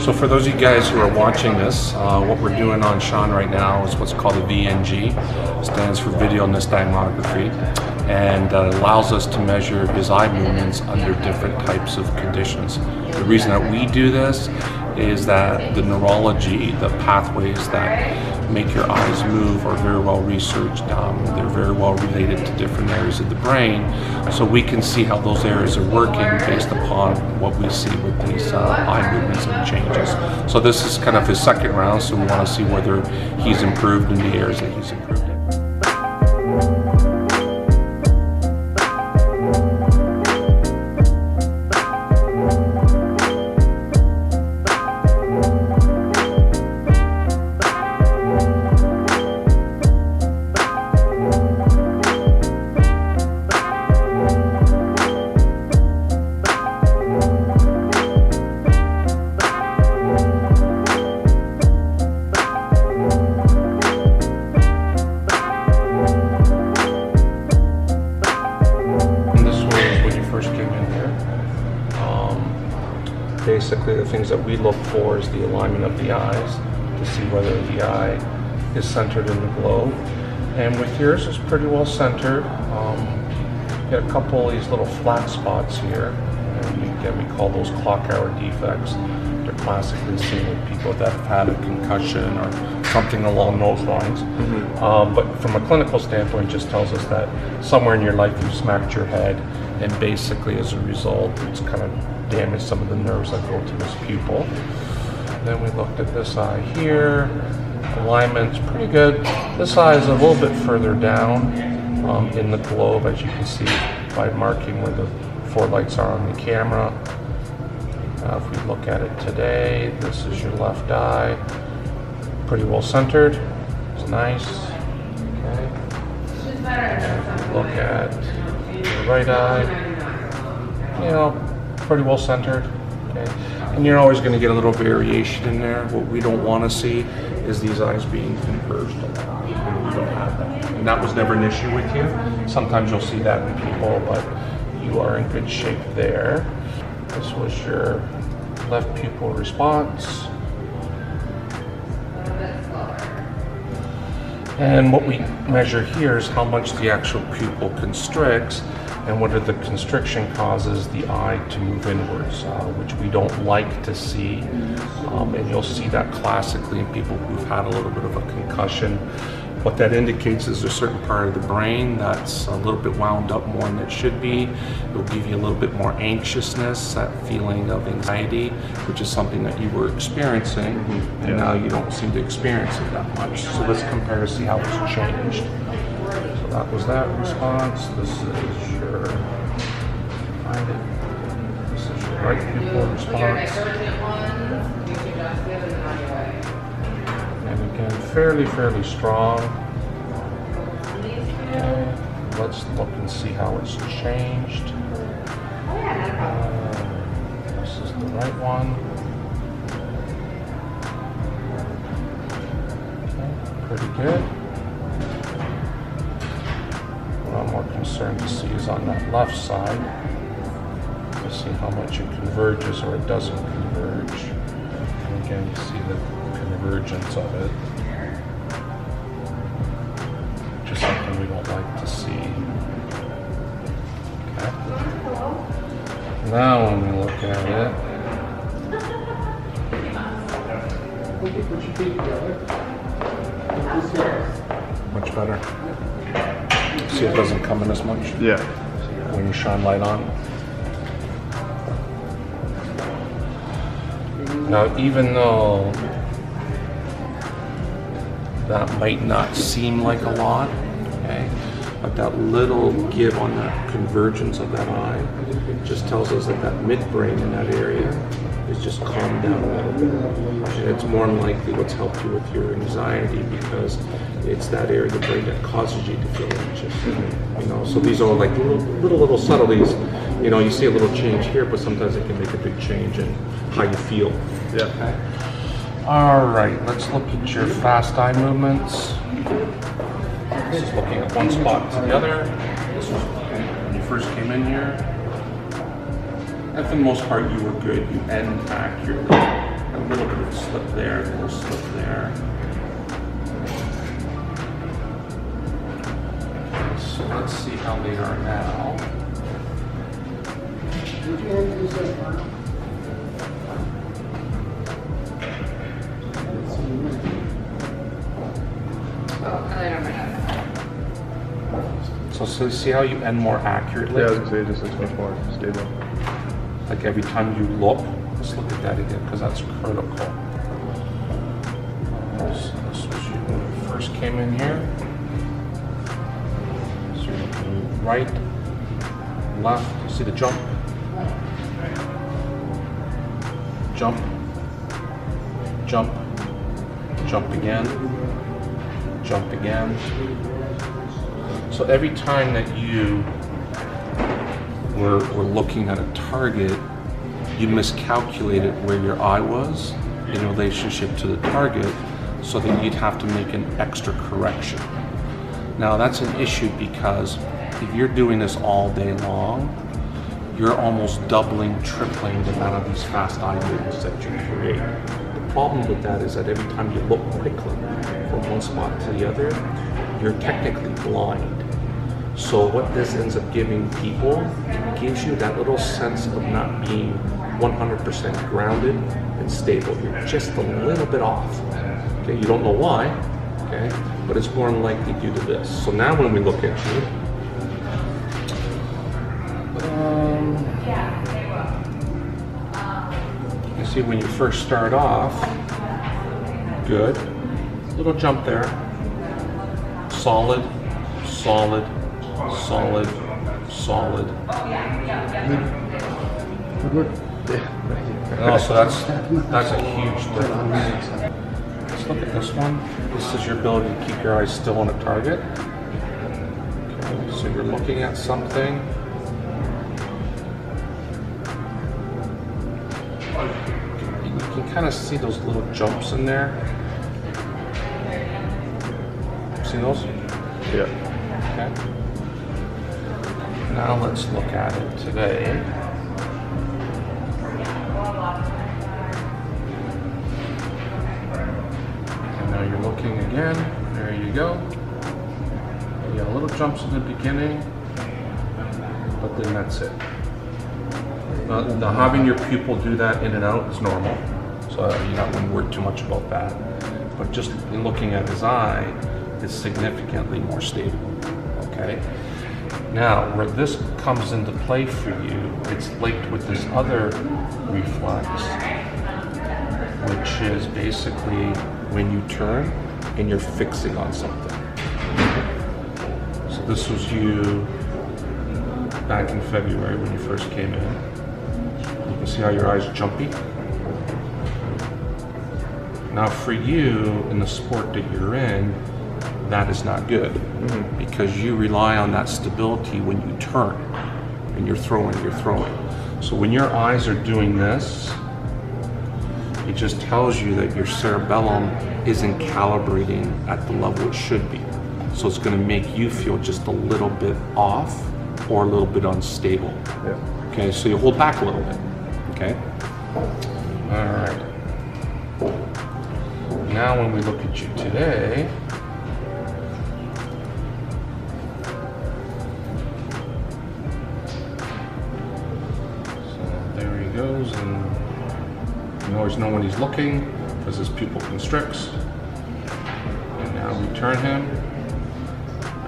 So for those of you guys who are watching this, what we're doing on Sean right now is what's called a VNG. It stands for video nystagmography, and allows us to measure his eye movements under different types of conditions. The reason that we do this is that the neurology, the pathways that make your eyes move are very well researched. They're very well related to different areas of the brain, so we can see how those areas are working based upon what we see with these eye movements and changes. So this is kind of his second round, so we want to see whether he's improved in the areas that he's improved in. Basically, the things that we look for is the alignment of the eyes to see whether the eye is centered in the globe. And with yours, it's pretty well centered. You get a couple of these little flat spots here, and again, we call those clock hour defects. They're classically seen with people that have had a concussion or something along those lines. But from a clinical standpoint, it just tells us that somewhere in your life you smacked your head, and basically as a result, it's kind of damaged some of the nerves that go to this pupil. Then we looked at this eye here. Alignment's pretty good. This eye is a little bit further down in the globe, as you can see by marking where the four lights are on the camera. If we look at it today, this is your left eye. Pretty well centered. It's nice. Okay. And if we look at the right eye, you know, pretty well centered. Okay. And you're always going to get a little variation in there. What we don't want to see is these eyes being converged a lot. We don't have that. And that was never an issue with you. Sometimes you'll see that in people, but you are in good shape there. This was your left pupil response. And what we measure here is how much the actual pupil constricts and whether the constriction causes the eye to move inwards, which we don't like to see. And you'll see that classically in people who've had a little bit of a concussion. What that indicates is there's a certain part of the brain that's a little bit wound up more than it should be. It'll give you a little bit more anxiousness, that feeling of anxiety, which is something that you were experiencing, and now you don't seem to experience it that much. So let's compare to see how it's changed. So that was that response. This is your, this is your right pupil response. And again, fairly strong. Okay. Let's look and see how it's changed. This is the right one. Okay, pretty good. What I'm more concerned to see is on that left side. To see how much it converges or it doesn't converge. And again, you see the convergence of it, which is something we don't like to see. Okay. Now when we look at it, much better. See, it doesn't come in as much. Yeah. When you shine light on. Now, even though that might not seem like a lot, okay, but that little give on that convergence of that eye just tells us that that midbrain in that area is just calmed down a little bit. And it's more than likely what's helped you with your anxiety, because it's that area of the brain that causes you to feel anxious. You know, so these are like little subtleties. You know, you see a little change here, but sometimes it can make a big change in how you feel. Yeah. Okay. All right, let's look at your fast eye movements. This is looking at one spot to the other. This was when you first came in here. And for the most part, you were good. You end accurately. A little bit of slip there, a little slip there. So let's see how they are now. So see how you end more accurately? Yeah, I was gonna say it just looks much more stable. Like every time you look, let's look at that again because that's critical. So this was you when you first came in here. So you're looking right, left, see the jump? Jump, jump, jump again, jump again. So every time that you were looking at a target, you miscalculated where your eye was in relationship to the target, so that you'd have to make an extra correction. Now that's an issue because if you're doing this all day long, you're almost doubling, tripling the amount of these fast eye movements that you create. The problem with that is that every time you look quickly from one spot to the other, you're technically blind. So what this ends up giving people, it gives you that little sense of not being 100% grounded and stable. You're just a little bit off. Okay, you don't know why, okay, but it's more than likely due to this. So now when we look at you, you see when you first start off, good, little jump there, solid, solid, solid, solid. Oh, so that's a huge difference. Let's look at this one. This is your ability to keep your eyes still on a target. Okay, so you're looking at something. You can kind of see those little jumps in there. See those? Yeah. Okay. Now let's look at it today. And now you're looking again. There you go. You got little jumps in the beginning, but then that's it. Now having your pupil do that in and out is normal, so you're not going to worry too much about that. But just in looking at his eye, it's significantly more stable. Okay. Now, where this comes into play for you, it's linked with this other reflex, which is basically when you turn and you're fixing on something. So this was you back in February when you first came in. You can see how your eyes are jumpy. Now for you, in the sport that you're in, that is not good because you rely on that stability when you turn and you're throwing. So when your eyes are doing this, it just tells you that your cerebellum isn't calibrating at the level it should be. So it's going to make you feel just a little bit off or a little bit unstable. Yeah. Okay, so you hold back a little bit. Okay. All right. Now when we look at you today, goes, and you always know when he's looking because his pupil constricts. And now we turn him,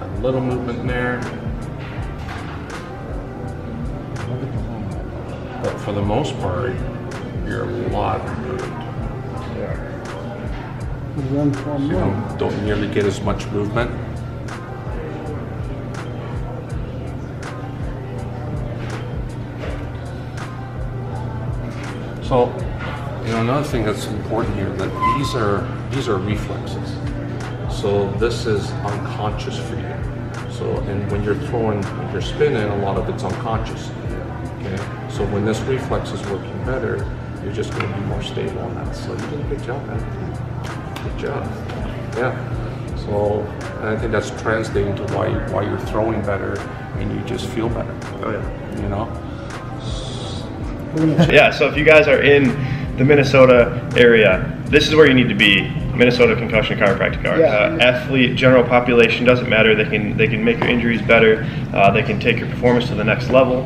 a little movement there, but for the most part you're a lot improved. You don't nearly get as much movement. So, another thing that's important here, that these are reflexes. So this is unconscious for you. So, and when you're throwing, when you're spinning, a lot of it's unconscious. Okay. So when this reflex is working better, you're just going to be more stable on that. So you did a good job, man. Good job. Yeah. So, and I think that's translating to why you're throwing better and you just feel better. Oh yeah. You know. Yeah, so if you guys are in the Minnesota area, this is where you need to be. Minnesota Concussion Chiropractic are. Yeah. Athlete, general population, doesn't matter. They can make your injuries better. They can take your performance to the next level,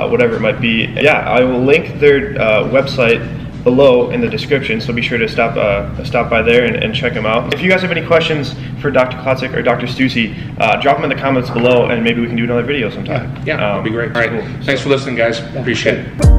whatever it might be. Yeah, I will link their website below in the description, so be sure to stop by there and check them out. If you guys have any questions for Dr. Klotzik or Dr. Stussy, drop them in the comments below, and maybe we can do another video sometime. Yeah, that'd be great. All right, Cool. thanks for listening, guys. Appreciate it.